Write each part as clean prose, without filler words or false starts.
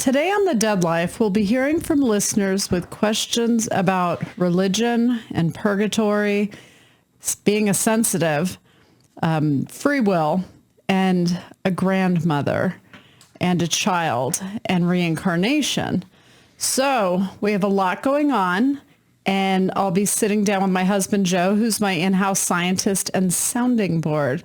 Today on The Dead Life, we'll be hearing from listeners with questions about religion and purgatory, being a sensitive, free will, and a grandmother, and a child, and reincarnation. So we have a lot going on, and I'll be sitting down with my husband, Joe, who's my in-house scientist and sounding board.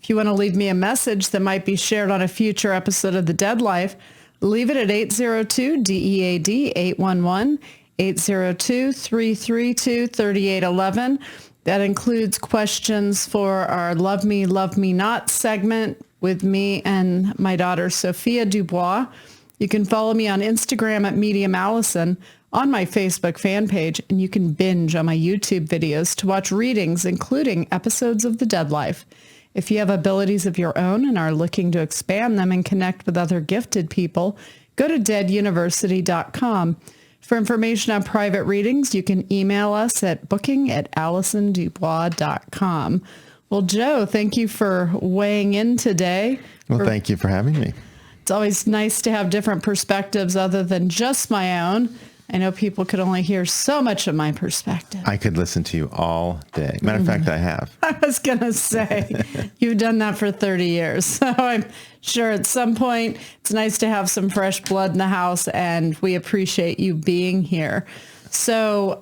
If you want to leave me a message that might be shared on a future episode of The Dead Life, leave it at 802-DEAD 811 802-332-3811. That includes questions for our Love Me, Love Me Not segment with me and my daughter, Sophia Dubois. You can follow me on Instagram at Medium Allison, on my Facebook fan page, and you can binge on my YouTube videos to watch readings, including episodes of The Dead Life. If you have abilities of your own and are looking to expand them and connect with other gifted people, go to deaduniversity.com. For information on private readings, you can email us at booking@allisondubois.com. Well, Joe, thank you for weighing in today. Well, thank you for having me. It's always nice to have different perspectives other than just my own. I know people could only hear so much of my perspective. I could listen to you all day. Matter of fact, I have. I was going to say, you've done that for 30 years. So I'm sure at some point it's nice to have some fresh blood in the house, and we appreciate you being here. So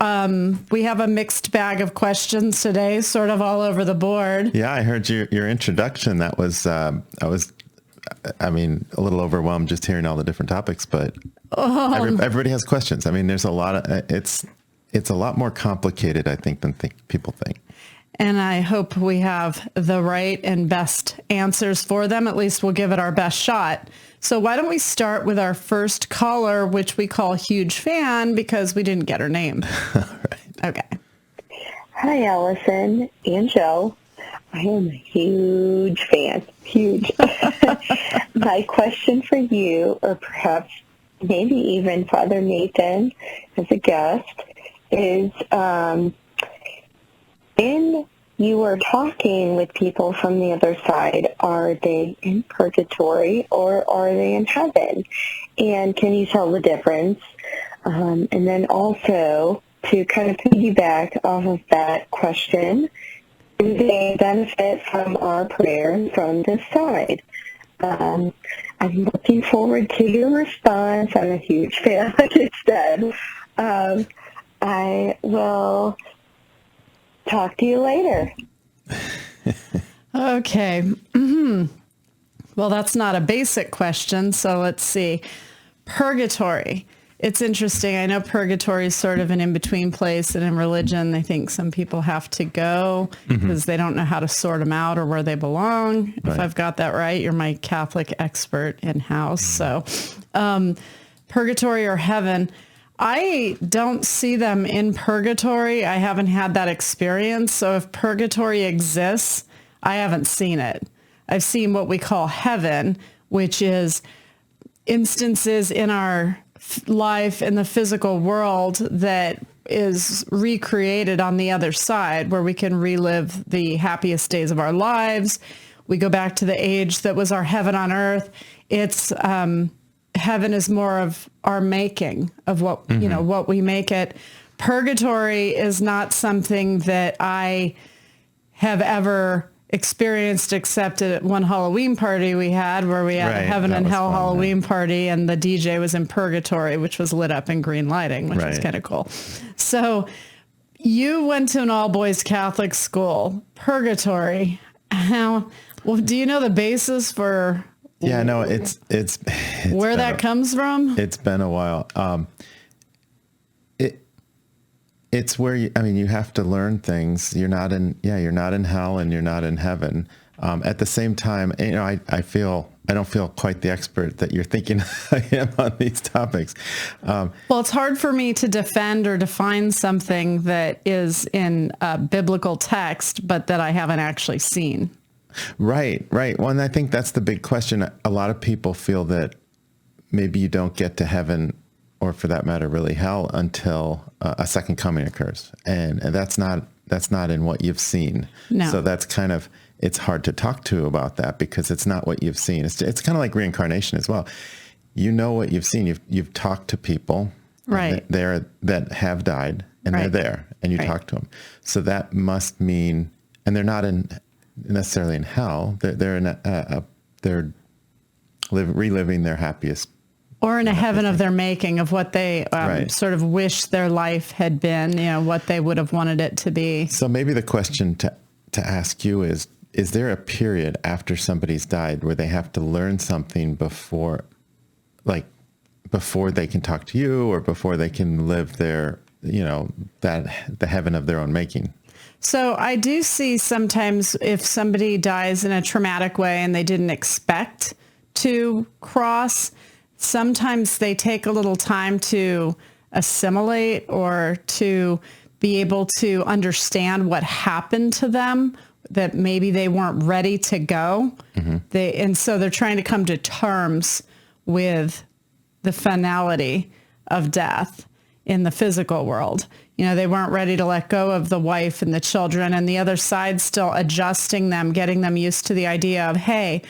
we have a mixed bag of questions today, sort of all over the board. Yeah, I heard your introduction. That was, a little overwhelmed just hearing all the different topics, but everybody has questions. I mean, there's a lot of, it's a lot more complicated, I think, than people think. And I hope we have the right and best answers for them. At least we'll give it our best shot. So why don't we start with our first caller, which we call Huge Fan because we didn't get her name. All right. Okay. Hi, Allison and Joe. I am a huge fan. Huge. My question for you, or perhaps maybe even Father Nathan as a guest, is when you are talking with people from the other side, are they in purgatory or are they in heaven? And can you tell the difference? And then also, to kind of piggyback off of that question, do they benefit from our prayers from this side? I'm looking forward to your response. I'm a huge fan, like I said. I will talk to you later. Okay. Well, that's not a basic question, so let's see. Purgatory. It's interesting. I know purgatory is sort of an in-between place, and in religion, they think some people have to go because they don't know how to sort them out or where they belong. Right. If I've got that right, you're my Catholic expert in-house. So purgatory or heaven, I don't see them in purgatory. I haven't had that experience. So if purgatory exists, I haven't seen it. I've seen what we call heaven, which is instances in our life in the physical world that is recreated on the other side, where we can relive the happiest days of our lives. We go back to the age that was our heaven on earth. It's heaven is more of our making of what what we make it. Purgatory is not something that I have ever experienced except at one Halloween party we had, where we had a heaven and hell Halloween party, and the DJ was in purgatory, which was lit up in green lighting, which was kind of cool. So you went to an all-boys Catholic school. Purgatory. Well, do you know the basis for... Yeah, no, it's where that comes from? It's been a while. It's where you have to learn things. You're not in hell and you're not in heaven. At the same time, I don't feel quite the expert that you're thinking I am on these topics. Well, it's hard for me to defend or define something that is in a biblical text, but that I haven't actually seen. Right. Well, and I think that's the big question. A lot of people feel that maybe you don't get to heaven, or for that matter, really hell, until a second coming occurs. And that's not in what you've seen. No. So that's kind of, it's hard to talk to about that because it's not what you've seen. It's kind of like reincarnation as well. you know what you've seen. You've talked to people Right. that have died, and Right. they're there, and you Right. talk to them. So that must mean, and they're not necessarily in hell. They're reliving their happiest. Or in a heaven of their making, of what they Right. sort of wish their life had been, what they would have wanted it to be. So maybe the question to ask you is there a period after somebody's died where they have to learn something before they can talk to you, or before they can live their, the heaven of their own making? So I do see sometimes if somebody dies in a traumatic way and they didn't expect to cross, sometimes they take a little time to assimilate or to be able to understand what happened to them, that maybe they weren't ready to go. And so they're trying to come to terms with the finality of death in the physical world. They weren't ready to let go of the wife and the children, and the other side still adjusting them, getting them used to the idea of, hey,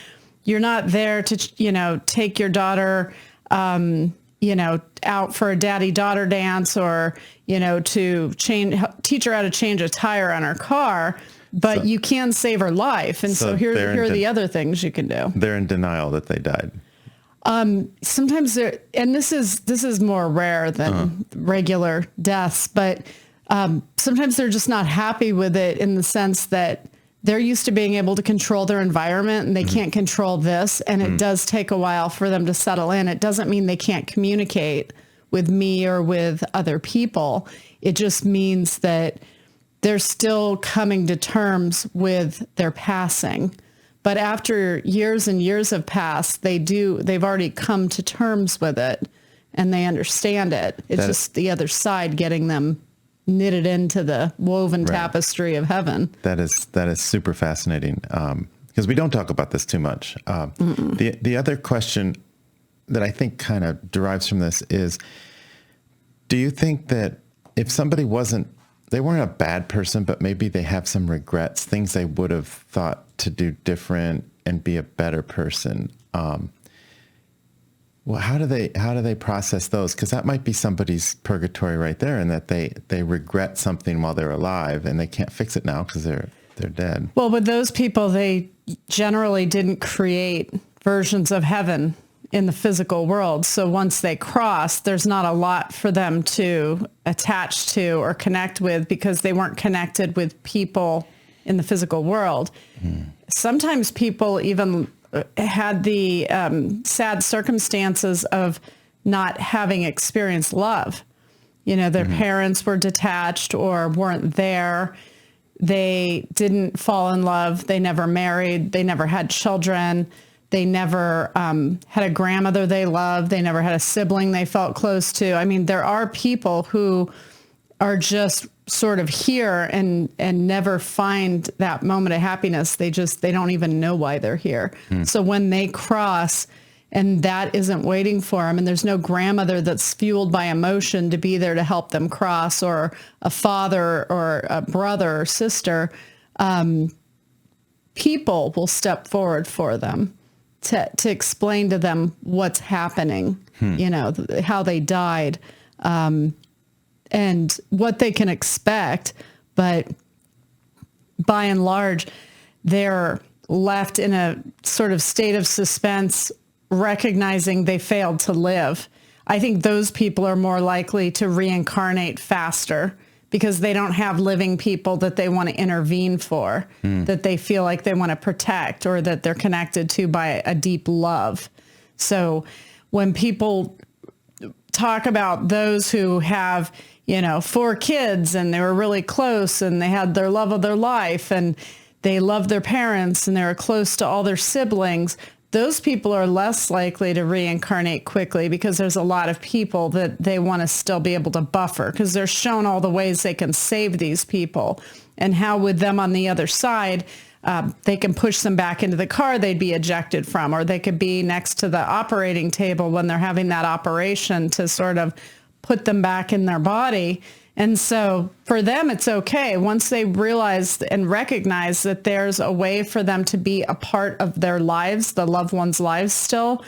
you're not there to, take your daughter, out for a daddy-daughter dance, or, to teach her how to change a tire on her car, but you can save her life. And so here are the other things you can do. They're in denial that they died. Sometimes and this is more rare than regular deaths, but sometimes they're just not happy with it, in the sense that they're used to being able to control their environment, and they can't control this. And it does take a while for them to settle in. It doesn't mean they can't communicate with me or with other people. It just means that they're still coming to terms with their passing. But after years and years have passed, they've already come to terms with it, and they understand it. It's just the other side getting them knitted into the woven tapestry of heaven. That is super fascinating, because we don't talk about this too much. The other question that I think kind of derives from this is, do you think that if somebody they weren't a bad person, but maybe they have some regrets, things they would have thought to do different and be a better person, well, how do they process those? Because that might be somebody's purgatory right there, and that they regret something while they're alive, and they can't fix it now because they're dead. Well, with those people, they generally didn't create versions of heaven in the physical world. So once they cross, there's not a lot for them to attach to or connect with, because they weren't connected with people in the physical world. Sometimes people even had the sad circumstances of not having experienced love. Their parents were detached or weren't there. They didn't fall in love. They never married. They never had children. They never had a grandmother they loved. They never had a sibling they felt close to. I mean, there are people who are just sort of here and never find that moment of happiness. They don't even know why they're here. So when they cross, and that isn't waiting for them, and there's no grandmother that's fueled by emotion to be there to help them cross, or a father or a brother or sister, people will step forward for them to explain to them what's happening, how they died, and what they can expect. But by and large, they're left in a sort of state of suspense, recognizing they failed to live. I think those people are more likely to reincarnate faster, because they don't have living people that they want to intervene for, that they feel like they want to protect, or that they're connected to by a deep love. So when people talk about those who have, 4 kids, and they were really close, and they had their love of their life, and they loved their parents, and they were close to all their siblings, those people are less likely to reincarnate quickly, because there's a lot of people that they want to still be able to buffer, because they're shown all the ways they can save these people, and how with them on the other side, they can push them back into the car they'd be ejected from, or they could be next to the operating table when they're having that operation to sort of put them back in their body. And so for them, it's okay. Once they realize and recognize that there's a way for them to be a part of their lives, the loved ones' lives still,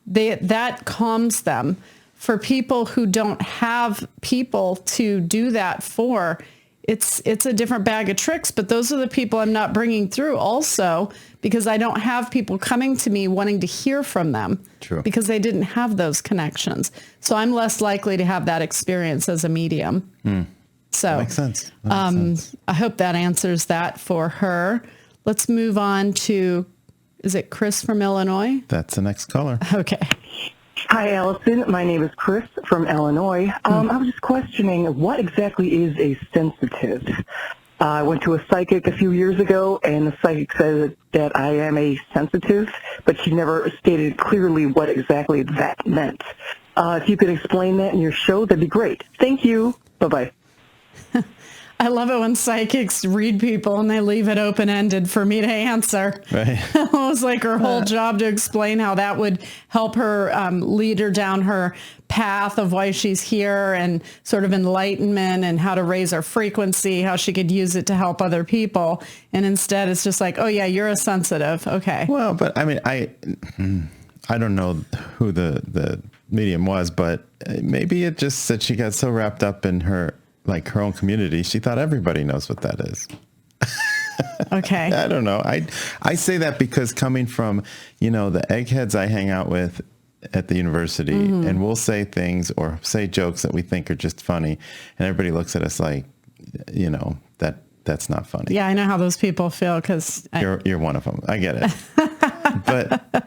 that calms them. For people who don't have people to do that for, it's a different bag of tricks, but those are the people I'm not bringing through also because I don't have people coming to me wanting to hear from them. True. Because they didn't have those connections. So I'm less likely to have that experience as a medium. So That makes sense. That makes sense. I hope that answers that for her. Let's move on to, is it Chris from Illinois? That's the next caller. Okay. Hi, Allison. My name is Chris from Illinois. I was just questioning what exactly is a sensitive? I went to a psychic a few years ago, and the psychic said that I am a sensitive, but she never stated clearly what exactly that meant. If you could explain that in your show, that'd be great. Thank you. Bye-bye. I love it when psychics read people and they leave it open-ended for me to answer. Right. It was like her whole job to explain how that would help her lead her down her path of why she's here and sort of enlightenment and how to raise her frequency, how she could use it to help other people. And instead it's just like, oh yeah, you're a sensitive. Okay. Well, but I mean, I don't know who the medium was, but maybe it just said she got so wrapped up in her own community, she thought everybody knows what that is. Okay. I don't know. I say that because coming from, the eggheads I hang out with at the university, and we'll say things or say jokes that we think are just funny, and everybody looks at us like, that's not funny. Yeah, I know how those people feel because you're one of them. I get it.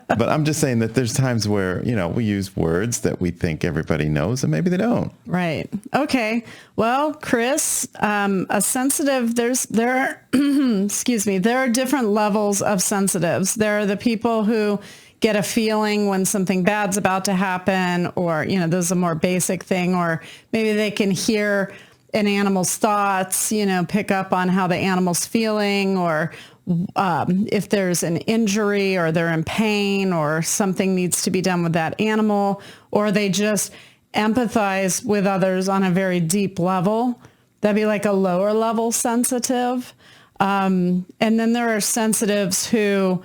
But I'm just saying that there's times where, we use words that we think everybody knows and maybe they don't. Right. Okay. Well, Chris, a sensitive, there are different levels of sensitives. There are the people who get a feeling when something bad's about to happen, or, this is a more basic thing, or maybe they can hear an animal's thoughts, pick up on how the animal's feeling, or if there's an injury or they're in pain or something needs to be done with that animal, or they just empathize with others on a very deep level. That'd be like a lower level sensitive. And then there are sensitives who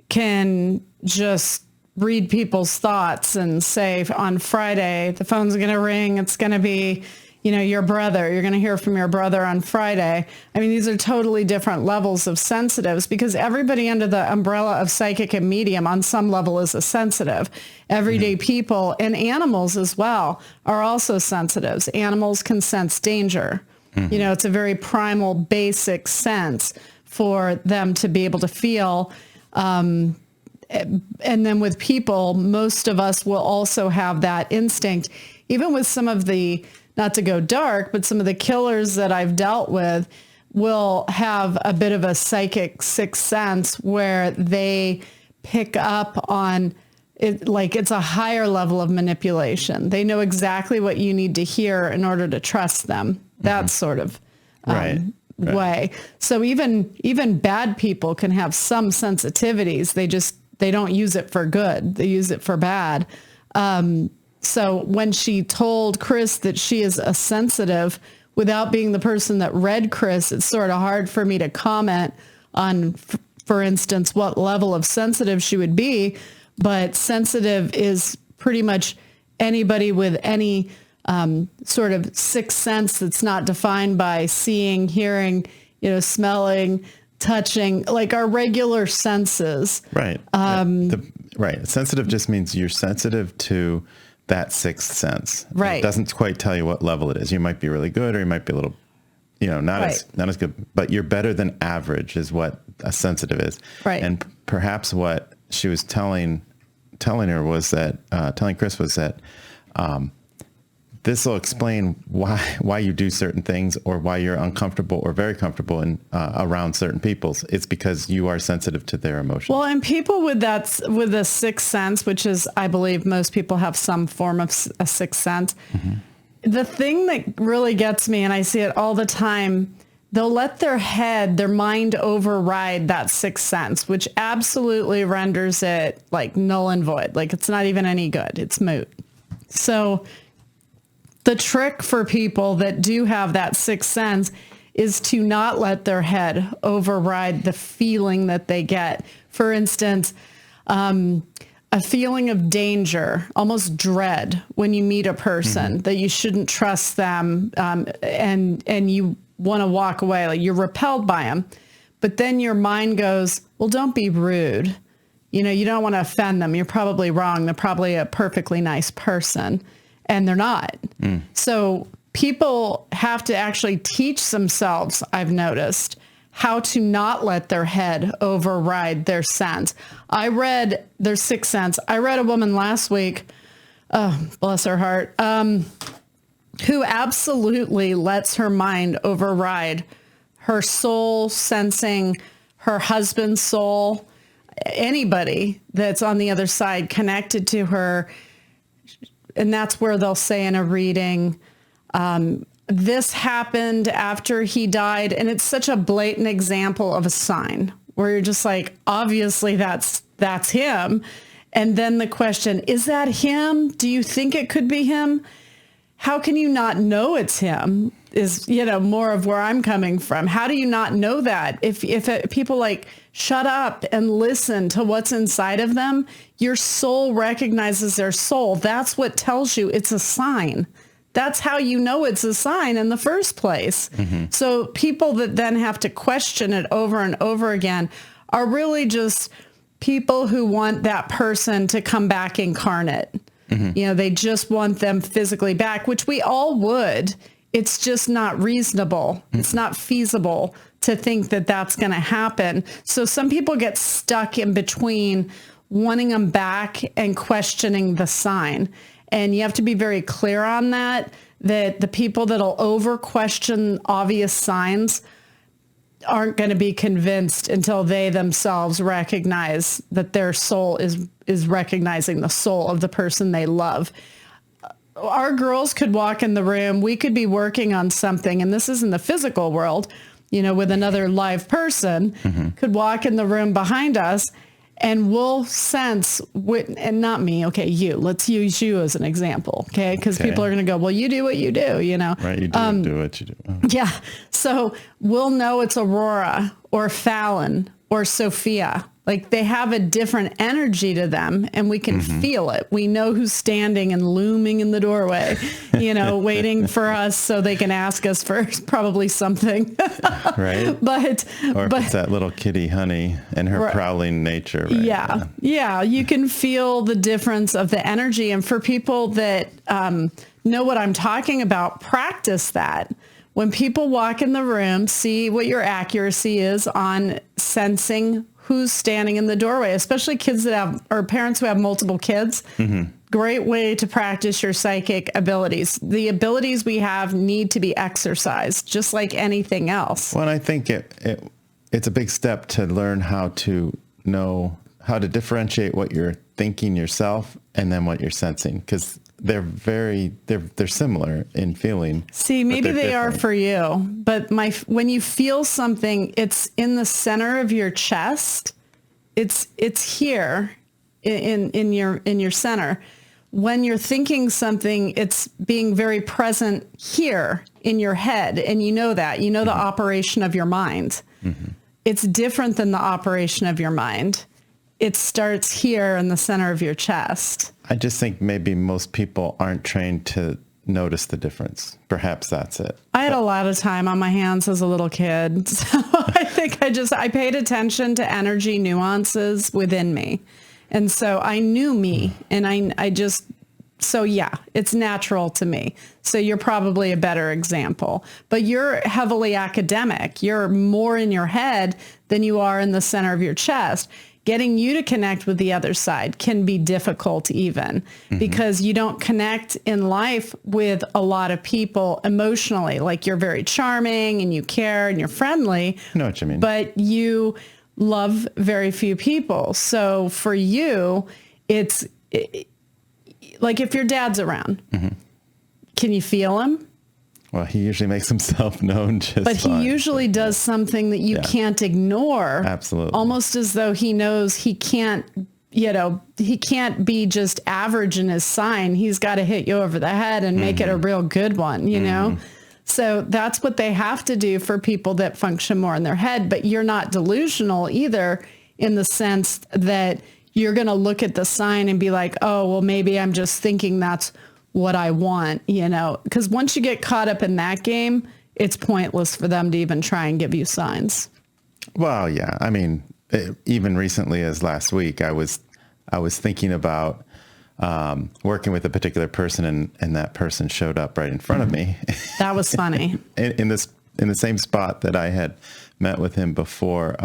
can just read people's thoughts and say on Friday, the phone's going to ring. It's going to be, your brother. You're going to hear from your brother on Friday. I mean, these are totally different levels of sensitives because everybody under the umbrella of psychic and medium on some level is a sensitive. Everyday people and animals as well are also sensitives. Animals can sense danger. It's a very primal, basic sense for them to be able to feel. And then with people, most of us will also have that instinct, even with some of the, not to go dark, but some of the killers that I've dealt with will have a bit of a psychic sixth sense where they pick up on it, like it's a higher level of manipulation. They know exactly what you need to hear in order to trust them. That sort of way. So even bad people can have some sensitivities. They don't use it for good. They use it for bad. So when she told Chris that she is a sensitive, without being the person that read Chris, it's sort of hard for me to comment on, for instance, what level of sensitive she would be. But sensitive is pretty much anybody with any sort of sixth sense that's not defined by seeing, hearing, smelling, touching, like our regular senses. Right. Right. Sensitive just means you're sensitive to that sixth sense. Right. It doesn't quite tell you what level it is. You might be really good, or you might be a little, not as good, but you're better than average is what a sensitive is. Right. And perhaps what she was telling her was that, telling Chris was that, this will explain why you do certain things or why you're uncomfortable or very comfortable in around certain people. It's because you are sensitive to their emotions. Well, and people with a sixth sense, which is, I believe most people have some form of a sixth sense. The thing that really gets me, and I see it all the time, they'll let their mind override that sixth sense, which absolutely renders it like null and void. Like it's not even any good. It's moot. So the trick for people that do have that sixth sense is to not let their head override the feeling that they get. For instance, a feeling of danger, almost dread when you meet a person that you shouldn't trust them, and you want to walk away, like you're repelled by them. But then your mind goes, well, don't be rude. You know, you don't want to offend them. You're probably wrong. They're probably a perfectly nice person, and they're not. So people have to actually teach themselves, I've noticed, how to not let their head override their sense. Their sixth sense. I read a woman last week, bless her heart, who absolutely lets her mind override her soul sensing, her husband's soul, anybody that's on the other side connected to her. And that's where they'll say in a reading, this happened after he died. And it's such a blatant example of a sign where you're just like, obviously that's him. And then the question, is that him? Do you think it could be him? How can you not know it's him is, more of where I'm coming from. How do you not know that? If people like shut up and listen to what's inside of them, your soul recognizes their soul. That's what tells you it's a sign. That's how you know it's a sign in the first place. So people that then have to question it over and over again are really just people who want that person to come back incarnate. They just want them physically back, which we all would. It's just not reasonable. It's not feasible to think that that's going to happen. So some people get stuck in between wanting them back and questioning the sign. And you have to be very clear on that the people that'll over question obvious signs aren't going to be convinced until they themselves recognize that their soul is recognizing the soul of the person they love. Our girls could walk in the room. We could be working on something, and this is in the physical world, with another live person, could walk in the room behind us, and we'll sense, and not me, okay, you. Let's use you as an example, okay? Because people are going to go, well, you do what you do, Right, you do what you do. Oh. Yeah, so we'll know it's Aurora or Fallon or Sophia. Like they have a different energy to them, and we can feel it. We know who's standing and looming in the doorway, waiting for us so they can ask us for probably something. Right. But it's that little kitty Honey and her prowling nature. Right? Yeah. You can feel the difference of the energy. And for people that know what I'm talking about, practice that. When people walk in the room, see what your accuracy is on sensing who's standing in the doorway, especially kids that have, or parents who have multiple kids. Great way to practice your psychic abilities. The abilities we have need to be exercised, just like anything else. Well, I think it's a big step to learn how to know how to differentiate what you're thinking yourself and then what you're sensing, because they're similar in feeling. See, maybe they are for you, but when you feel something, it's in the center of your chest. It's here in your center. When you're thinking something, it's being very present here in your head, and that. The operation of your mind. It's different than the operation of your mind. It starts here in the center of your chest. I just think maybe most people aren't trained to notice the difference. Perhaps that's it. I had a lot of time on my hands as a little kid. So I think I paid attention to energy nuances within me. And so I knew me, and it's natural to me. So you're probably a better example, but you're heavily academic. You're more in your head than you are in the center of your chest. Getting you to connect with the other side can be difficult even because you don't connect in life with a lot of people emotionally. Like you're very charming and you care and you're friendly. I know what you mean. But you love very few people. So for you, it's like if your dad's around, can you feel him? Well, he usually makes himself known just But fine. He usually does something that you can't ignore. Absolutely. Almost as though he knows he can't be just average in his sign. He's got to hit you over the head and make it a real good one, know? So that's what they have to do for people that function more in their head. But you're not delusional either, in the sense that you're going to look at the sign and be like, oh, well, maybe I'm just thinking that's what I want, because once you get caught up in that game, it's pointless for them to even try and give you signs. Well, yeah. I mean, even recently as last week, I was thinking about working with a particular person, and that person showed up right in front of me. That was funny. in the same spot that I had met with him before,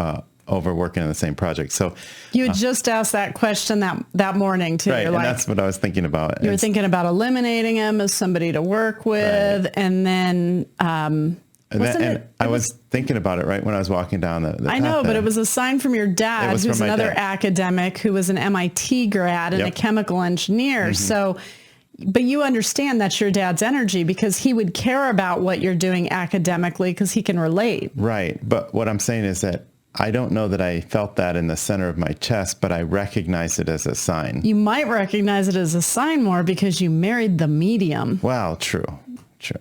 over working on the same project. So you had just asked that question that morning too. Right, and that's what I was thinking about. You were thinking about eliminating him as somebody to work with, right. And then I was thinking about it right when I was walking down the I know, but it was a sign from your dad, who's another academic who was an MIT grad and a chemical engineer. So, but you understand that's your dad's energy because he would care about what you're doing academically because he can relate. Right. But what I'm saying is that I don't know that I felt that in the center of my chest, but I recognize it as a sign. You might recognize it as a sign more because you married the medium. Well, true.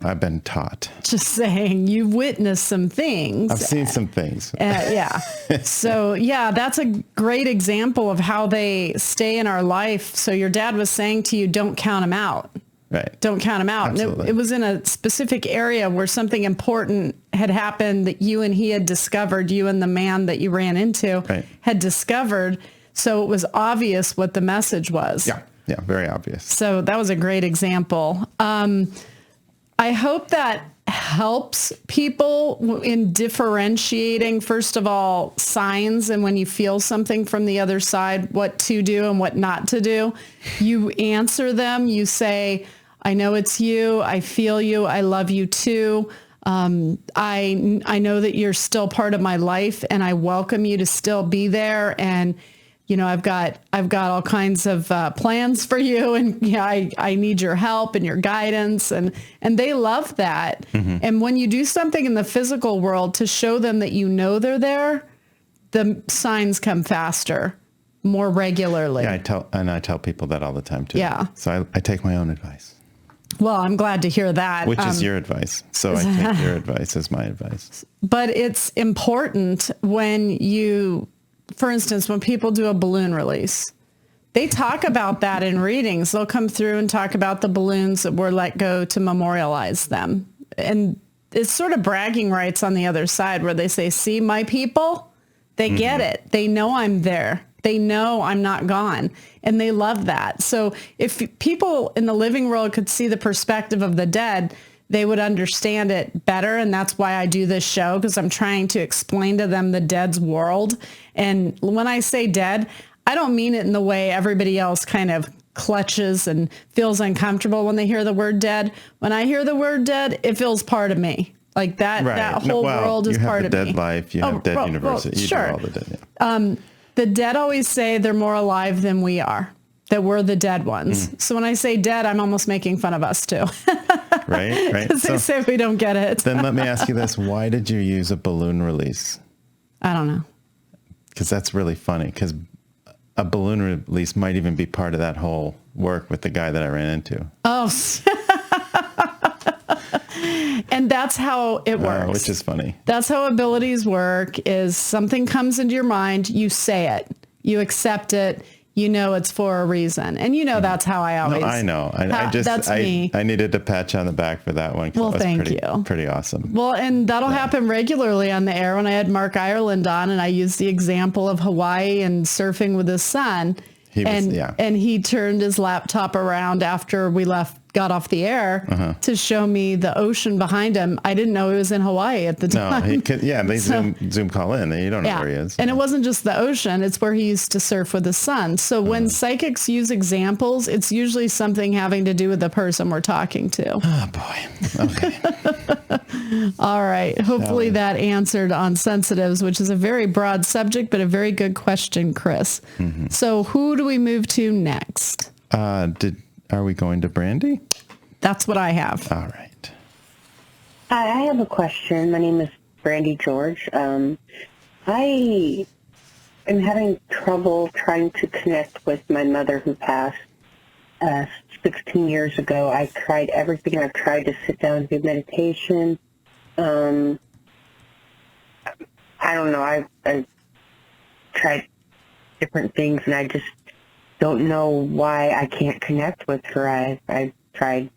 I've been taught. Just saying, you've witnessed some things. I've seen some things. Yeah. So, yeah, that's a great example of how they stay in our life. So your dad was saying to you, don't count them out. Right. Don't count them out. Absolutely. And it was in a specific area where something important had happened that you and he had discovered, you and the man that you ran into had discovered. So it was obvious what the message was. Yeah. Yeah. Very obvious. So that was a great example. I hope that helps people in differentiating, first of all, signs, and when you feel something from the other side, what to do and what not to do. You answer them. You say, I know it's you. I feel you. I love you too. I know that you're still part of my life, and I welcome you to still be there. And I've got all kinds of plans for you, and I need your help and your guidance, and they love that. Mm-hmm. And when you do something in the physical world to show them that they're there, the signs come faster, more regularly. Yeah, I tell people that all the time too. Yeah. So I take my own advice. Well, I'm glad to hear that. Which is your advice. So I take your advice as my advice. But it's important for instance, when people do a balloon release, they talk about that in readings. They'll come through and talk about the balloons that were let go to memorialize them. And it's sort of bragging rights on the other side where they say, see, my people, they get it. They know I'm there. They know I'm not gone. And they love that. So if people in the living world could see the perspective of the dead, they would understand it better. And that's why I do this show, because I'm trying to explain to them the dead's world. And when I say dead, I don't mean it in the way everybody else kind of clutches and feels uncomfortable when they hear the word dead. When I hear the word dead, it feels part of me. Like that whole world is part of me. You have dead life, you have dead university. You sure. do all the dead, yeah. The dead always say they're more alive than we are, that we're the dead ones. So when I say dead, I'm almost making fun of us too. Right. Because they say we don't get it. Then let me ask you this. Why did you use a balloon release? I don't know. Because that's really funny, because a balloon release might even be part of that whole work with the guy that I ran into. Oh, and that's how it works. Which is funny. That's how abilities work, is something comes into your mind, you say it, you accept it, it's for a reason. And that's how I always... No, I know. That's me. I needed to pat you on the back for that one. Well, thank you. Pretty awesome. Well, and that'll happen regularly on the air. When I had Mark Ireland on and I used the example of Hawaii and surfing with his son, and he turned his laptop around after we got off the air to show me the ocean behind him. I didn't know he was in Hawaii at the time. No, they Zoom call in. You don't know where he is. And it wasn't just the ocean. It's where he used to surf with his son. So when psychics use examples, it's usually something having to do with the person we're talking to. Oh, boy. Okay. All right. Hopefully that answered on sensitives, which is a very broad subject, but a very good question, Chris. Mm-hmm. So who do we move to next? Are we going to Brandy? That's what I have. All right. Hi, I have a question. My name is Brandy George. I am having trouble trying to connect with my mother who passed 16 years ago. I tried everything. I've tried to sit down and do meditation. I don't know. I've tried different things, and don't know why I can't connect with her. I've tried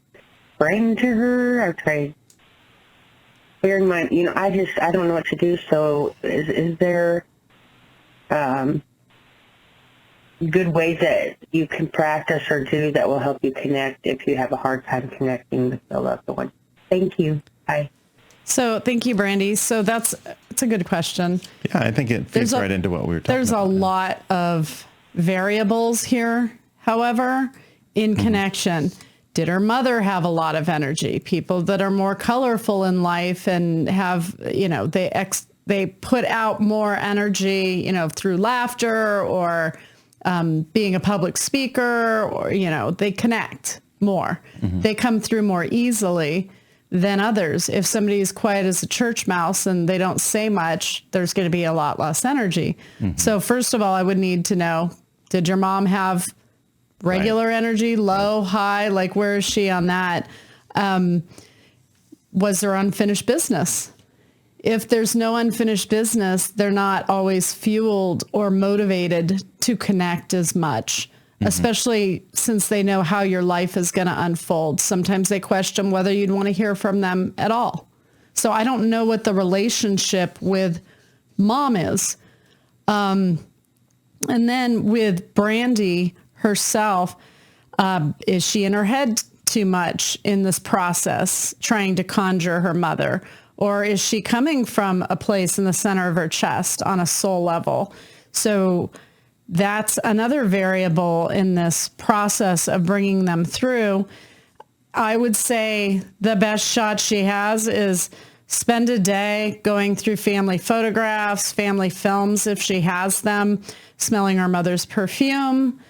praying to her. I've tried clearing my, I don't know what to do. So is there good ways that you can practice or do that will help you connect if you have a hard time connecting with the loved one? Thank you. Bye. So thank you, Brandy. So it's a good question. Yeah, I think it fits right into what we were talking about. There's a lot of variables here, however, in connection. Did her mother have a lot of energy? People that are more colorful in life and have, they put out more energy, through laughter or being a public speaker, or, they connect more. Mm-hmm. They come through more easily than others. If somebody is quiet as a church mouse and they don't say much, there's going to be a lot less energy. Mm-hmm. So first of all, I would need to know, did your mom have regular energy, low, high? Like, where is she on that? Was there unfinished business? If there's no unfinished business, they're not always fueled or motivated to connect as much, especially since they know how your life is going to unfold. Sometimes they question whether you'd want to hear from them at all. So I don't know what the relationship with mom is. And then with Brandy herself, is she in her head too much in this process, trying to conjure her mother? Or is she coming from a place in the center of her chest on a soul level? So that's another variable in this process of bringing them through. I would say the best shot she has is spend a day going through family photographs, family films, if she has them, smelling her mother's perfume,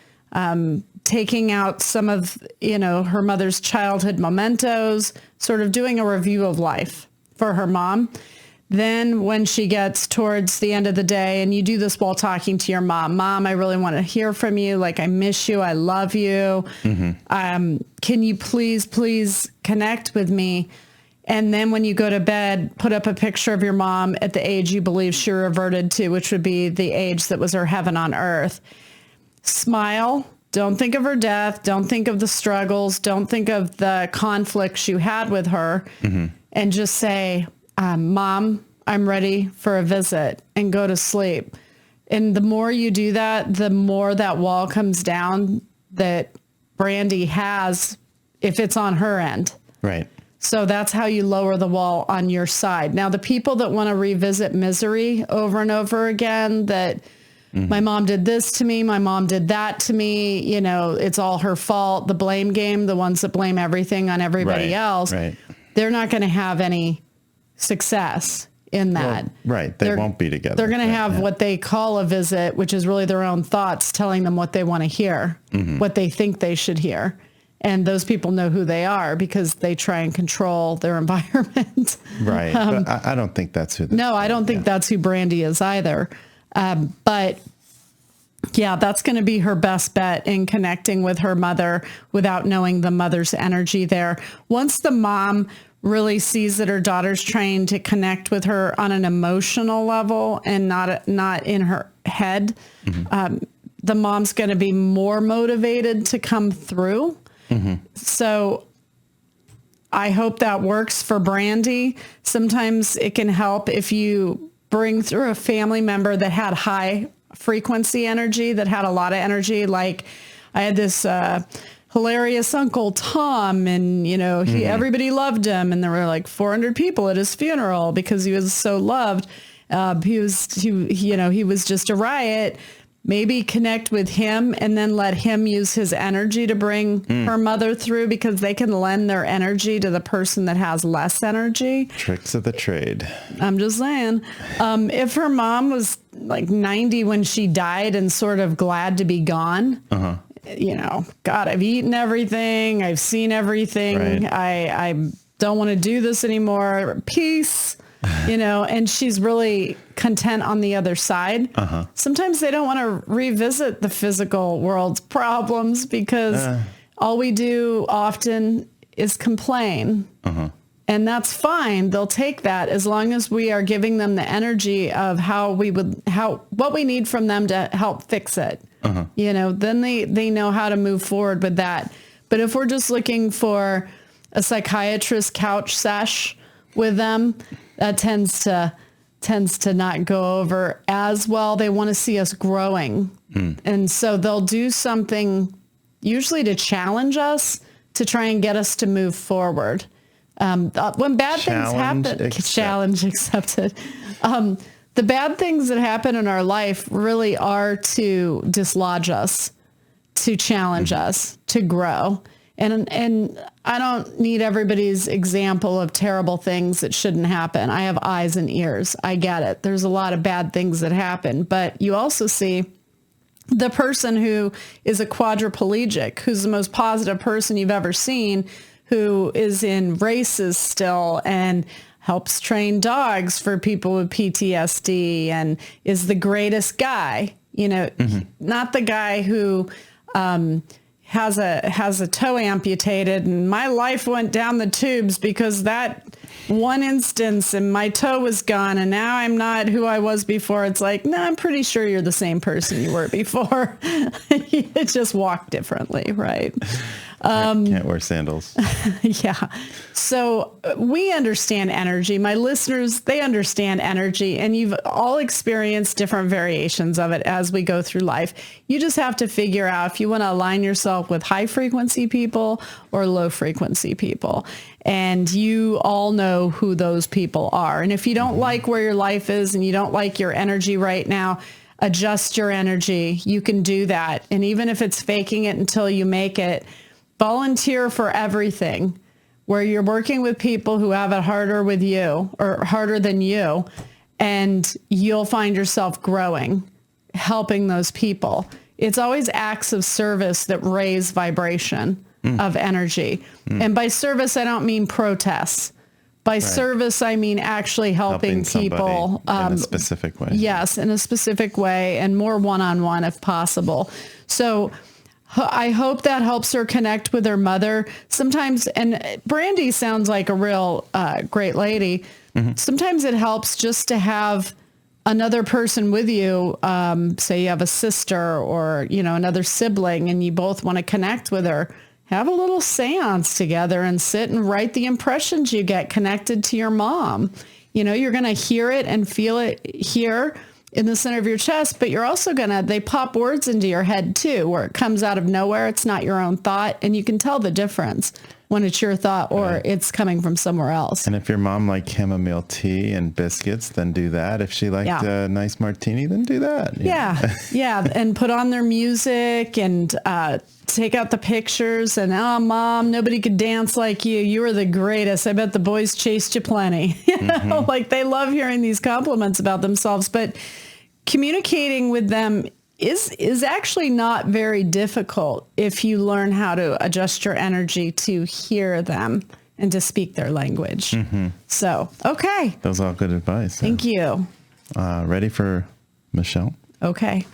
taking out some of, her mother's childhood mementos, sort of doing a review of life for her mom. Then when she gets towards the end of the day, and you do this while talking to your mom, I really want to hear from you. Like, I miss you. I love you. Mm-hmm. Can you please connect with me? And then when you go to bed, put up a picture of your mom at the age you believe she reverted to, which would be the age that was her heaven on earth. Smile. Don't think of her death. Don't think of the struggles. Don't think of the conflicts you had with her. Mm-hmm. And just say, Mom, I'm ready for a visit, and go to sleep. And the more you do that, the more that wall comes down that Brandy has if it's on her end. Right. So that's how you lower the wall on your side. Now, the people that want to revisit misery over and over again, that my mom did this to me, my mom did that to me, it's all her fault, the blame game, the ones that blame everything on everybody else, they're not going to have any success in that. Well, right. They won't be together. They're going to have what they call a visit, which is really their own thoughts telling them what they want to hear, what they think they should hear. And those people know who they are because they try and control their environment. Right. But I don't think that's who. I don't think that's who Brandy is either. But yeah, that's going to be her best bet in connecting with her mother without knowing the mother's energy there. Once the mom really sees that her daughter's trying to connect with her on an emotional level and not in her head, the mom's going to be more motivated to come through. So I hope that works for Brandy. Sometimes it can help if you bring through a family member that had high frequency energy, that had a lot of energy. Like, I had this hilarious Uncle Tom, and everybody loved him, and there were like 400 people at his funeral because he was so loved. He was just a riot. Maybe connect with him and then let him use his energy to bring her mother through, because they can lend their energy to the person that has less energy. Tricks of the trade. I'm just saying. If her mom was like 90 when she died and sort of glad to be gone, God, I've eaten everything. I've seen everything. Right. I don't want to do this anymore. Peace. And she's really content on the other side. Sometimes they don't want to revisit the physical world's problems because all we do often is complain. And that's fine. They'll take that as long as we are giving them the energy of what we need from them to help fix it. Then they know how to move forward with that. But if we're just looking for a psychiatrist couch sesh with them, that tends to not go over as well. They want to see us growing. And so they'll do something usually to challenge us, to try and get us to move forward. When bad things happen, challenge accepted. The bad things that happen in our life really are to dislodge us, to challenge us, to grow. And I don't need everybody's example of terrible things that shouldn't happen. I have eyes and ears. I get it. There's a lot of bad things that happen, but you also see the person who is a quadriplegic, who's the most positive person you've ever seen, who is in races still and helps train dogs for people with PTSD and is the greatest guy, not the guy who has a toe amputated and my life went down the tubes because that one instance and my toe was gone and now I'm not who I was before. It's like, no, I'm pretty sure you're the same person you were before. It just walked differently, right? Can't wear sandals. Yeah. So we understand energy. My listeners, they understand energy, and you've all experienced different variations of it as we go through life. You just have to figure out if you want to align yourself with high frequency people or low frequency people. And you all know who those people are. And if you don't like where your life is and you don't like your energy right now, adjust your energy. You can do that. And even if it's faking it until you make it, volunteer for everything where you're working with people who have it harder with you or harder than you, and you'll find yourself growing, helping those people. It's always acts of service that raise vibration of energy. And by service, I don't mean protests. By service, I mean actually helping people in a specific way. Yes, in a specific way, and more one-on-one if possible. So I hope that helps her connect with her mother. Sometimes, and Brandy sounds like a real great lady. Sometimes it helps just to have another person with you. Say you have a sister or, another sibling and you both want to connect with her. Have a little seance together and sit and write the impressions you get connected to your mom. You're going to hear it and feel it here in the center of your chest, but you're also they pop words into your head too, where it comes out of nowhere. It's not your own thought. And you can tell the difference when it's your thought or it's coming from somewhere else. And if your mom liked chamomile tea and biscuits, then do that. If she liked a nice martini, then do that. Yeah. And put on their music and take out the pictures and, oh, Mom, nobody could dance like you. You were the greatest. I bet the boys chased you plenty. Like they love hearing these compliments about themselves. But communicating with them is actually not very difficult if you learn how to adjust your energy to hear them and to speak their language. So, okay. That was all good advice. Thank you. Ready for Michelle? Okay.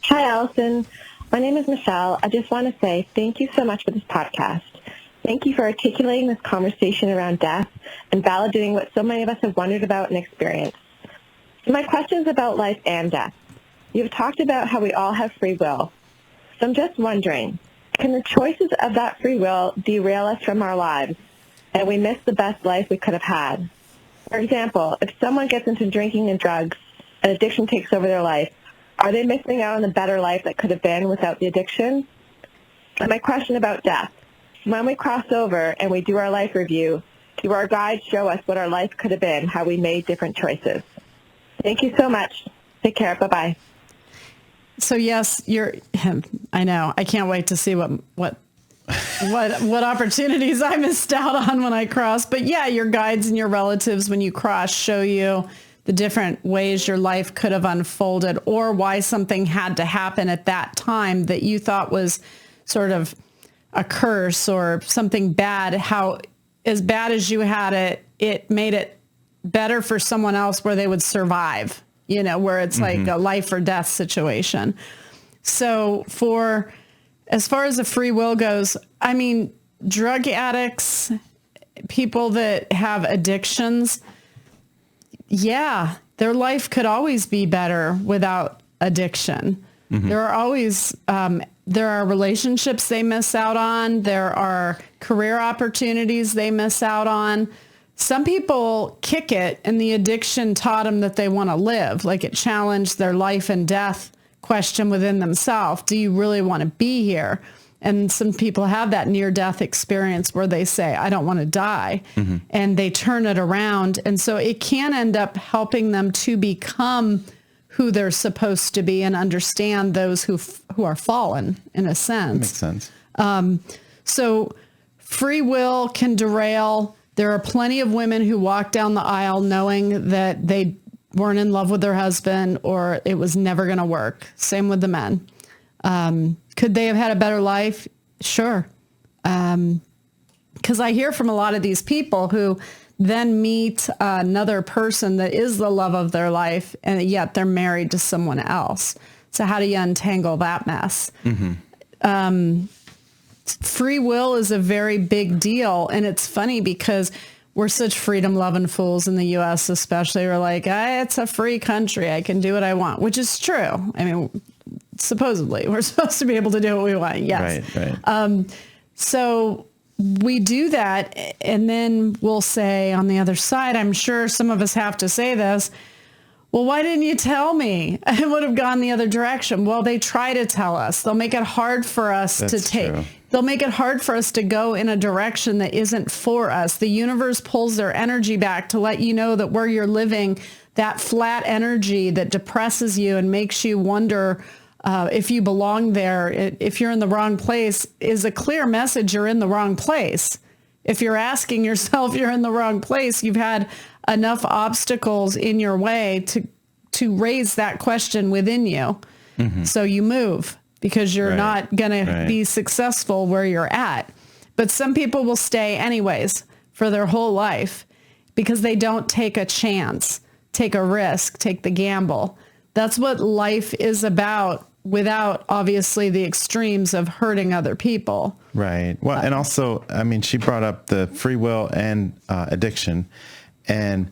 Hi, Allison. My name is Michelle. I just want to say thank you so much for this podcast. Thank you for articulating this conversation around death and validating what so many of us have wondered about and experienced. So my question is about life and death. You've talked about how we all have free will. So I'm just wondering, can the choices of that free will derail us from our lives and we miss the best life we could have had? For example, if someone gets into drinking and drugs and addiction takes over their life, are they missing out on the better life that could have been without the addiction? And my question about death. When we cross over and we do our life review, do our guides show us what our life could have been, how we made different choices? Thank you so much. Take care. Bye-bye. So yes, I know. I can't wait to see what opportunities I missed out on when I crossed. But yeah, your guides and your relatives when you cross show you the different ways your life could have unfolded or why something had to happen at that time that you thought was sort of a curse or something bad. How as bad as you had it, it made it better for someone else where they would survive. Where it's like a life or death situation. So as far as the free will goes, I mean, drug addicts people that have addictions, yeah, their life could always be better without addiction. There are always, there are relationships they miss out on. There are career opportunities they miss out on. Some people kick it and the addiction taught them that they want to live. Like, it challenged their life and death question within themselves. Do you really want to be here? And some people have that near-death experience where they say, I don't want to die. And they turn it around. And so it can end up helping them to become who they're supposed to be and understand those who are fallen, in a sense. That makes sense. So free will can derail. There are plenty of women who walk down the aisle knowing that they weren't in love with their husband or it was never going to work. Same with the men. Could they have had a better life? Sure. Because I hear from a lot of these people who then meet another person that is the love of their life, and yet they're married to someone else. So how do you untangle that mess? Free will is a very big deal. And it's funny because we're such freedom-loving fools in the U.S. especially. We're like, it's a free country. I can do what I want, which is true. I mean, supposedly, we're supposed to be able to do what we want. Yes. Right. So we do that, and then we'll say on the other side, I'm sure some of us have to say this, well, why didn't you tell me? I would have gone the other direction. Well, they try to tell us. They'll make it hard for us to take. True. They'll make it hard for us to go in a direction that isn't for us. The universe pulls their energy back to let you know that where you're living, that flat energy that depresses you and makes you wonder if you belong there, if you're in the wrong place, is a clear message you're in the wrong place. If you're asking yourself you're in the wrong place, you've had enough obstacles in your way to raise that question within you. So you move because you're not going to be successful where you're at. But some people will stay anyways for their whole life because they don't take a chance, take a risk, take the gamble. That's what life is about, without obviously the extremes of hurting other people. Right. Well, and also, I mean, she brought up the free will and addiction. And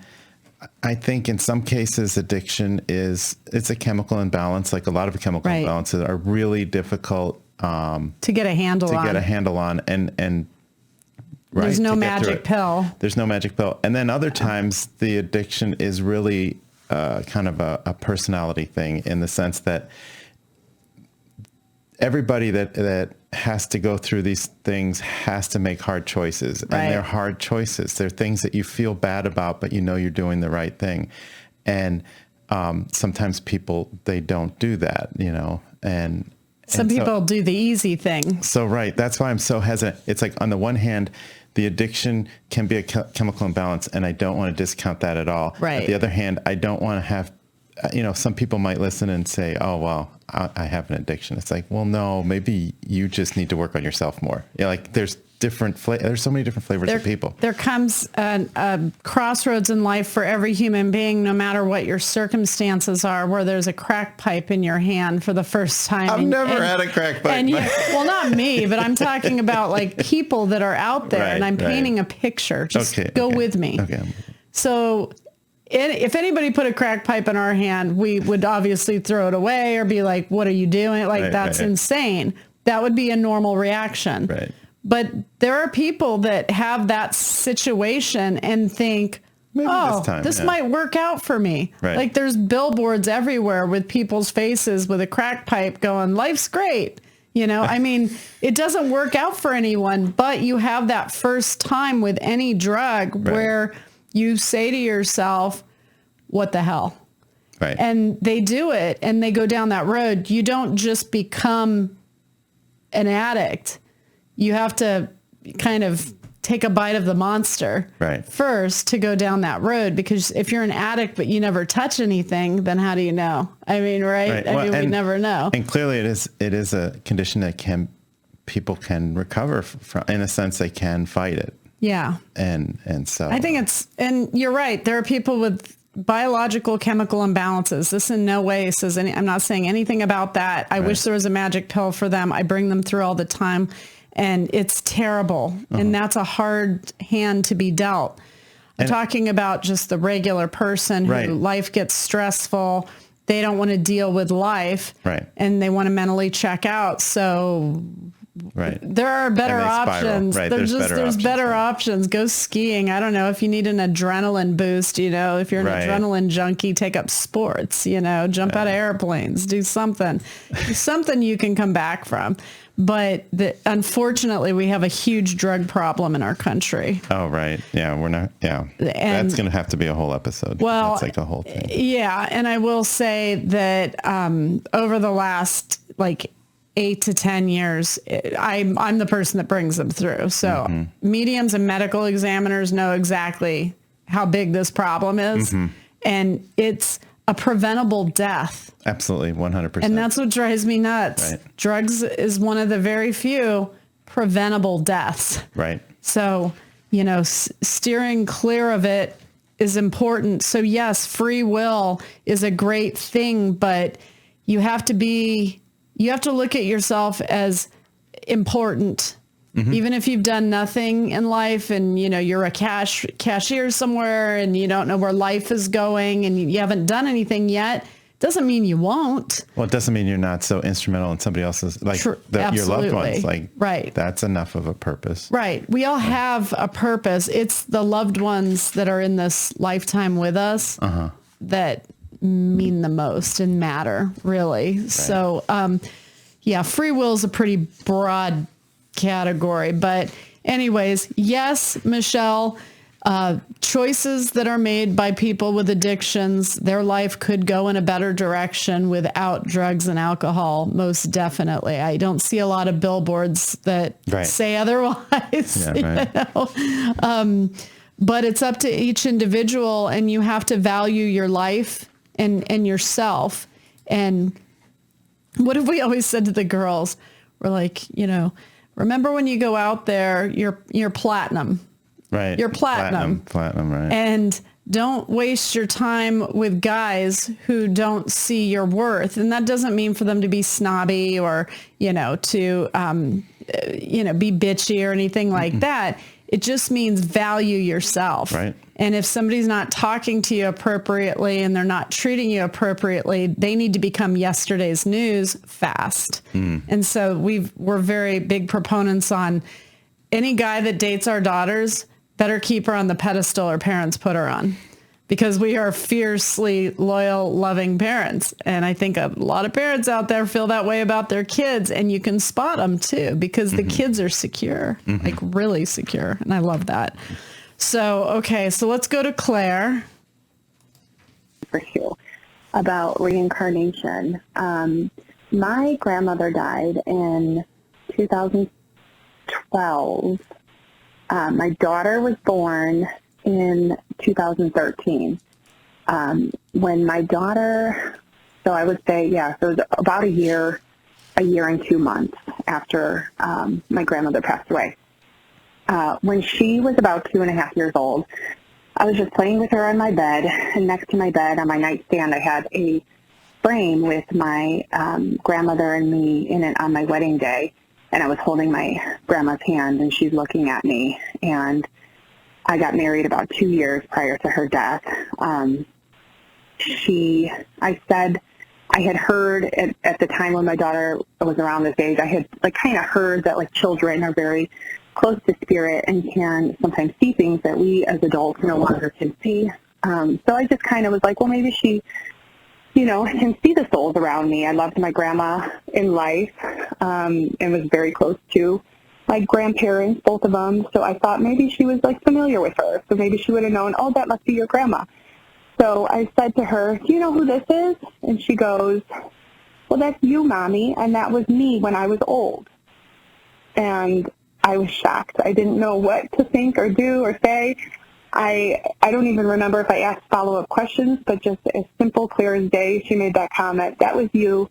I think in some cases, addiction it's a chemical imbalance. Like a lot of chemical imbalances are really difficult to get a handle on. And there's no magic pill. There's no magic pill. And then other times the addiction is really kind of a personality thing, in the sense that everybody that has to go through these things has to make hard choices. And they're hard choices. They're things that you feel bad about, but you know you're doing the right thing. And sometimes people, they don't do that, you know. And some people do the easy thing. So, that's why I'm so hesitant. It's like, on the one hand, the addiction can be a chemical imbalance, and I don't want to discount that at all. Right. On the other hand, I don't want to have, some people might listen and say, oh, well, I have an addiction. It's like, well, no, maybe you just need to work on yourself more. Like there's so many different flavors of people. There comes a crossroads in life for every human being, no matter what your circumstances are, where there's a crack pipe in your hand for the first time. I've never had a crack pipe. Well, not me, but I'm talking about like people that are out there, and I'm painting a picture. Just go with me. Okay. So if anybody put a crack pipe in our hand, we would obviously throw it away or be like, what are you doing? Like, that's insane. That would be a normal reaction. Right. But there are people that have that situation and think, maybe this might work out for me. Right. Like there's billboards everywhere with people's faces with a crack pipe going, life's great. I mean, it doesn't work out for anyone, but you have that first time with any drug where you say to yourself, what the hell? Right. And they do it and they go down that road. You don't just become an addict. You have to kind of take a bite of the monster first to go down that road, because if you're an addict but you never touch anything, then how do you know? I mean, we never know. And clearly it is a condition that people can recover from. In a sense, they can fight it. Yeah. And so I think and you're right. There are people with biological chemical imbalances. This in no way says I'm not saying anything about that. I wish there was a magic pill for them. I bring them through all the time. and it's terrible. And that's a hard hand to be dealt. I'm talking about just the regular person who life gets stressful. They don't want to deal with life, and they want to mentally check out. So there are better options. There's better options. Go skiing. I don't know, if you need an adrenaline boost, if you're an adrenaline junkie, take up sports, jump out of airplanes, do something you can come back from. But unfortunately, we have a huge drug problem in our country. Oh, right. Yeah, we're not. Yeah. And that's going to have to be a whole episode. Well, that's like a whole thing. Yeah. And I will say that over the last 8 to 10 years, I'm the person that brings them through. So mediums and medical examiners know exactly how big this problem is. And it's a preventable death. Absolutely, 100%. And that's what drives me nuts. Drugs is one of the very few preventable deaths. So, steering clear of it is important. So yes, free will is a great thing, but you have to look at yourself as important. Even if you've done nothing in life and, you're a cashier somewhere and you don't know where life is going and you haven't done anything yet, doesn't mean you won't. Well, it doesn't mean you're not so instrumental in somebody else's, your loved ones. That's enough of a purpose. We all have a purpose. It's the loved ones that are in this lifetime with us that mean the most and matter, really. So, free will is a pretty broad category. But anyways, yes, Michelle, choices that are made by people with addictions, their life could go in a better direction without drugs and alcohol, most definitely. I don't see a lot of billboards that say otherwise. But it's up to each individual, and you have to value your life and yourself. And what have we always said to the girls? We're like, remember when you go out there, you're platinum. You're platinum. Platinum, right. And don't waste your time with guys who don't see your worth. And that doesn't mean for them to be snobby or, to, be bitchy or anything like that. It just means value yourself. And if somebody's not talking to you appropriately and they're not treating you appropriately, they need to become yesterday's news fast. And so we're very big proponents on any guy that dates our daughters better keep her on the pedestal her parents put her on, because we are fiercely loyal, loving parents. And I think a lot of parents out there feel that way about their kids, and you can spot them too, because the kids are secure, like really secure. And I love that. So, okay, so let's go to Claire. For you about reincarnation. My grandmother died in 2012. My daughter was born in 2013. When my daughter, so I would say, so it was about a year and 2 months after my grandmother passed away. When she was about 2.5 years old, I was just playing with her on my bed, and next to my bed on my nightstand I had a frame with my grandmother and me in it on my wedding day, and I was holding my grandma's hand, and she's looking at me. And I got married about 2 years prior to her death. I said I had heard at the time when my daughter was around this age, I had kind of heard that children are very close to spirit and can sometimes see things that we as adults no longer can see. So I just kind of was like, well, maybe she, can see the souls around me. I loved my grandma in life and was very close to my grandparents, both of them. So I thought maybe she was familiar with her. So maybe she would have known, oh, that must be your grandma. So I said to her, do you know who this is? And she goes, well, that's you, Mommy, and that was me when I was old. And I was shocked. I didn't know what to think or do or say. I don't even remember if I asked follow-up questions, but just as simple, clear as day, she made that comment, that was you,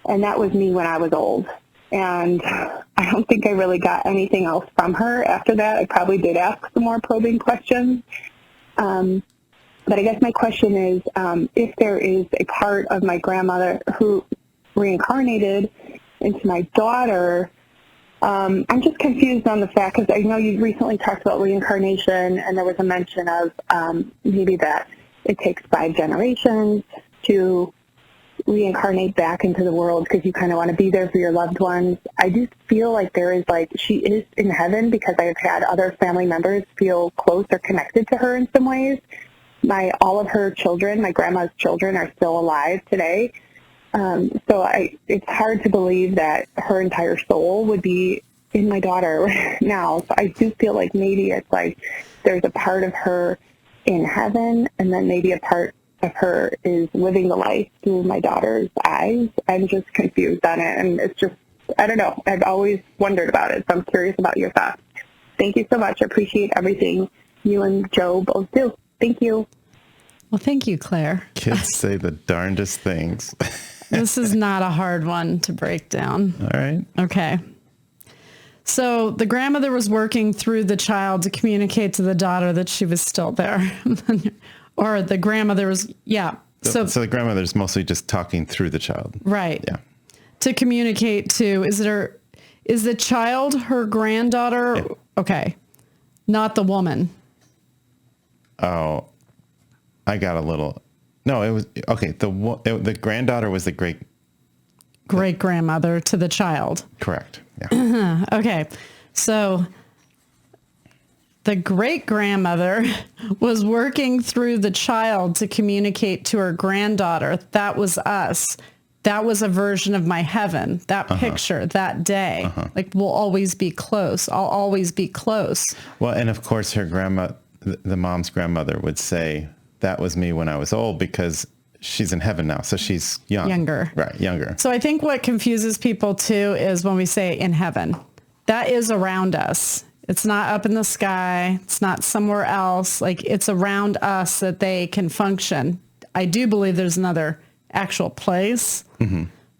and that was me when I was old. And I don't think I really got anything else from her after that. I probably did ask some more probing questions. But I guess my question is, if there is a part of my grandmother who reincarnated into my daughter, I'm just confused on the fact, because I know you recently talked about reincarnation, and there was a mention of maybe that it takes 5 generations to reincarnate back into the world because you kind of want to be there for your loved ones. I do feel like there is, like, she is in heaven because I've had other family members feel close or connected to her in some ways. All of her children, my grandma's children, are still alive today. So it's hard to believe that her entire soul would be in my daughter now. So I do feel like maybe it's like there's a part of her in heaven, and then maybe a part of her is living the life through my daughter's eyes. I'm just confused on it, and it's just, I don't know. I've always wondered about it, so I'm curious about your thoughts. Thank you so much. I appreciate everything you and Joe both do. Thank you. Well, thank you, Claire. Kids say the darndest things. This is not a hard one to break down. All right. Okay. So the grandmother was working through the child to communicate to the daughter that she was still there. Or the grandmother was, yeah. So the grandmother's mostly just talking through the child. Right. Yeah. To communicate to, is the child her granddaughter? Yeah. Okay. Not the woman. Oh, I got a little. No, it was okay. The granddaughter was the great grandmother to the child. Correct. Yeah. Okay. So the great grandmother was working through the child to communicate to her granddaughter. That was us. That was a version of my heaven, that picture, that day. Like, we'll always be close. I'll always be close. Well, and of course her the mom's grandmother would say, that was me when I was old, because she's in heaven now. So she's younger. Right. Younger. So I think what confuses people too is when we say in heaven, that is around us. It's not up in the sky. It's not somewhere else. Like, it's around us that they can function. I do believe there's another actual place,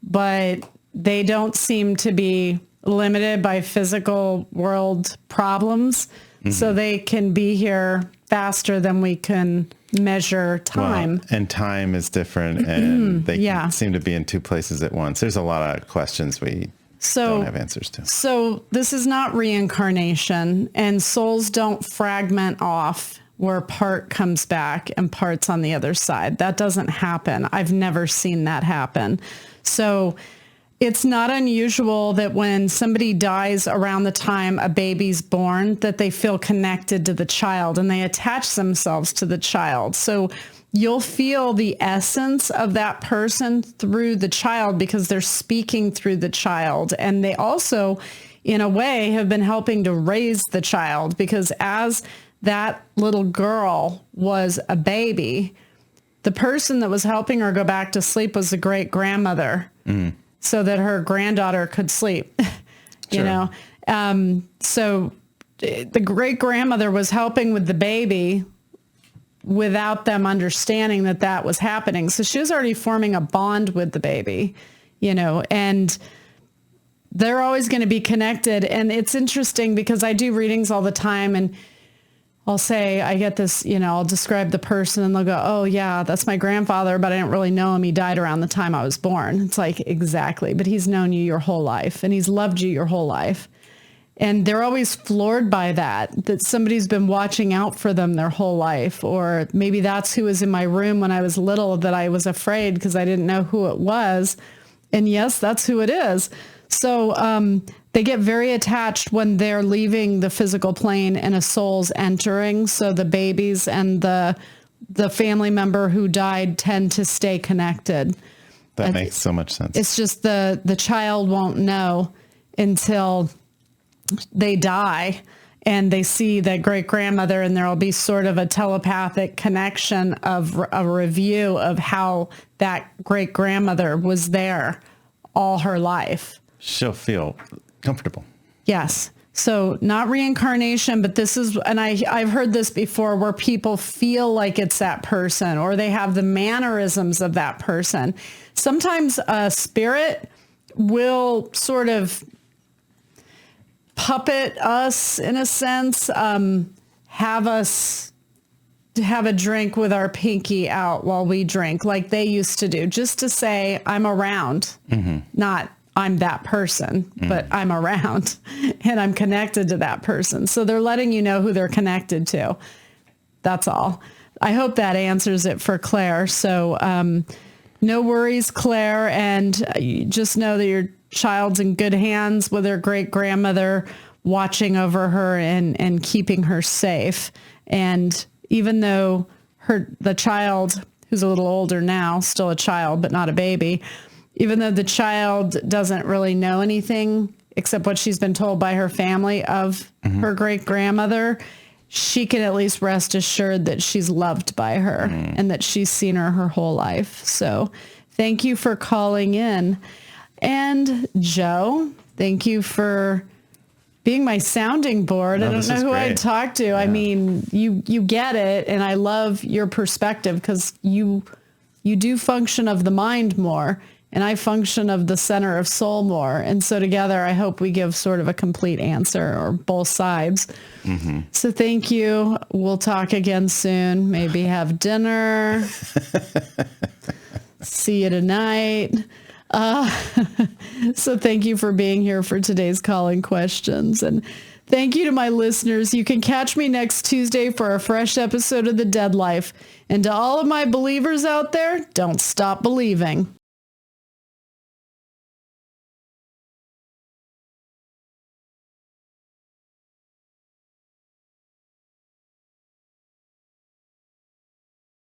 but they don't seem to be limited by physical world problems. So they can be here faster than we can measure time. Well, and time is different, and they can seem to be in 2 places at once. There's a lot of questions we don't have answers to. So this is not reincarnation, and souls don't fragment off where part comes back and part's on the other side. That doesn't happen. I've never seen that happen. So it's not unusual that when somebody dies around the time a baby's born, that they feel connected to the child and they attach themselves to the child. So you'll feel the essence of that person through the child because they're speaking through the child. And they also, in a way, have been helping to raise the child, because as that little girl was a baby, the person that was helping her go back to sleep was the great grandmother. So that her granddaughter could sleep, you know? So the great grandmother was helping with the baby without them understanding that that was happening. So she was already forming a bond with the baby, you know, and they're always going to be connected. And it's interesting because I do readings all the time, and I'll say, I get this, you know, I'll describe the person and they'll go, oh yeah, that's my grandfather, but I didn't really know him. He died around the time I was born. It's like, exactly. But he's known you your whole life and he's loved you your whole life. And they're always floored by that somebody's been watching out for them their whole life. Or maybe that's who was in my room when I was little that I was afraid because I didn't know who it was. And yes, that's who it is. So, they get very attached when they're leaving the physical plane and a soul's entering. So the babies and the family member who died tend to stay connected. That makes so much sense. It's just the child won't know until they die and they see that great grandmother, and there'll be sort of a telepathic connection of a review of how that great grandmother was there all her life. She'll feel comfortable. Yes. So not reincarnation, but this is, and I've heard this before, where people feel like it's that person or they have the mannerisms of that person. Sometimes a spirit will sort of puppet us in a sense, have us have a drink with our pinky out while we drink like they used to do, just to say, I'm around, not I'm that person, but I'm around and I'm connected to that person. So they're letting you know who they're connected to. That's all. I hope that answers it for Claire. So no worries, Claire. And you just know that your child's in good hands with her great-grandmother watching over her and keeping her safe. And even though the child, who's a little older now, still a child, but not a baby, even though the child doesn't really know anything except what she's been told by her family of her great-grandmother, she can at least rest assured that she's loved by her and that she's seen her whole life. So thank you for calling in. And Joe, thank you for being my sounding board. No, I don't know who I'd talk to. Yeah. I mean, you get it. And I love your perspective because you do function of the mind more. And I function of the center of soul more. And so together, I hope we give sort of a complete answer or both sides. So thank you. We'll talk again soon. Maybe have dinner. See you tonight. So thank you for being here for today's Calling Questions. And thank you to my listeners. You can catch me next Tuesday for a fresh episode of The Dead Life. And to all of my believers out there, don't stop believing.